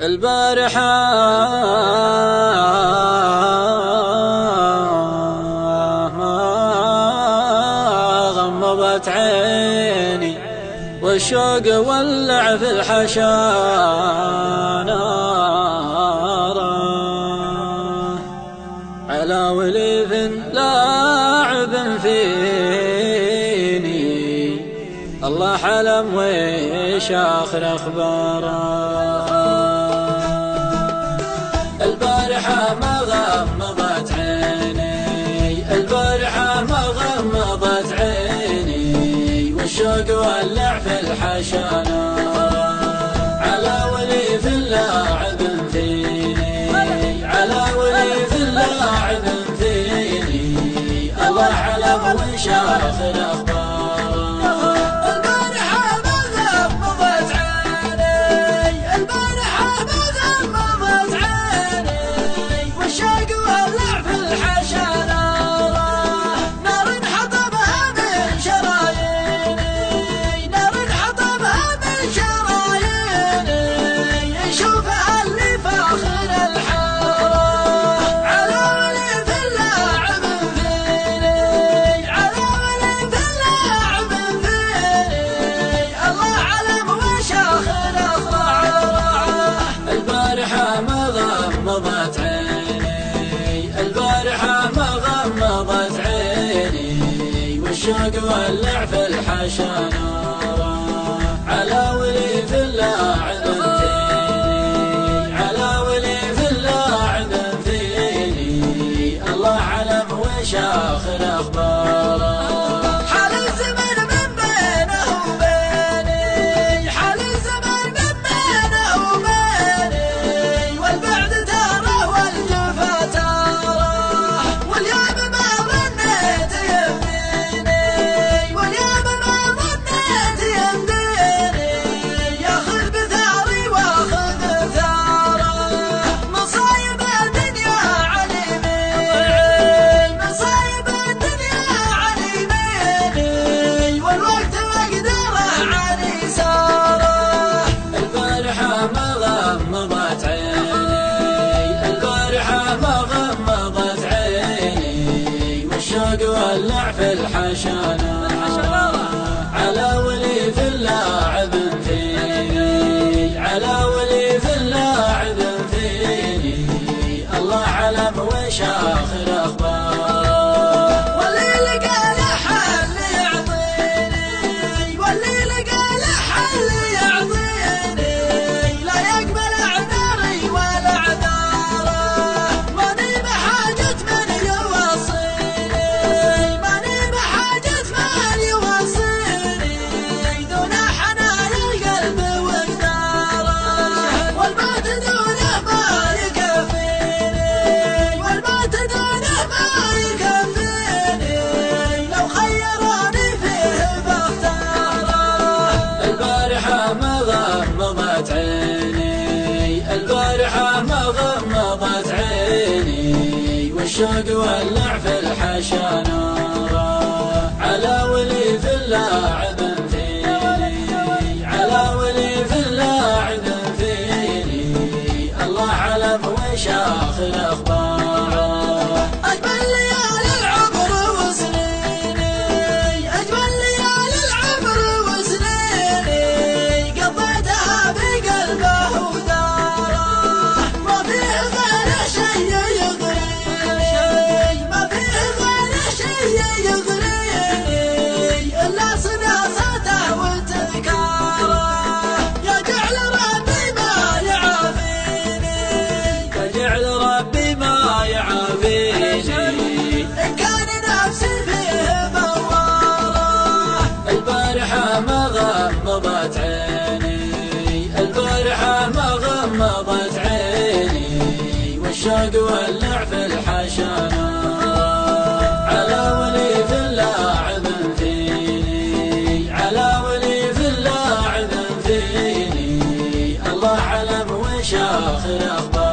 البارحة ما غمضت عيني والشوق ولع في الحشا نارا على وليف لاعب فيني الله حلم ويش آخر أخباره. البارحة ما غمضت عيني البارحة ما غمضت عيني والشوق ولع في الحشا نارا على وليف لاعب فيني على وليف لاعب فيني الله علم وش آخر أخباره. الشوق ولع في الحشا نارا على وليف لاعب فيني على وليف لاعب فيني الله علم وش آخر أخباره. حال الزمن من بينه وبيني حال الزمن من بينه وبيني والبعد تاره والجفا تاره واليوم ما ظنيت ولع في الحشا نارا على وليف لاعب فيني على وليف لاعب فيني الله علم وش آخر أخباره. واللي لقى له حل يعطيني واللي لقى له حل يعطيني لا يقبل اعذاري ولا اعذاره ماني بحاجة من يوصيني ماني بحاجة من يوصيني دون حنان القلب وقداره والموت دونه ما يكفيني والموت دونه ما يكفيني لو خيروني فيه بختاره. البارحة ما غمضت عيني البارحة ما غمضت عيني والشوق ولع في الحشا نارا على وليف لاعب فيني على وليف لاعب فيني الله علم وش آخر أخباره. أجمل ليالي العمر وسنيني أجمل ليالي العمر وسنيني قضيتها بقلبه وداره ما فيه غير شي يغريني ما فيه غير شي يغريني إلا صناصته وتذكاره يا جعل ربي ما يعافيني يا جعل ربي ما يعافيني إن كان نفسي فيه بواره. البارحة ما غمضت عيني البارحة ما غمضت عيني والشوق ولع في الحشا نارا على وليف لاعب فيني على وليف لاعب فيني الله علم وش آخر أخباره.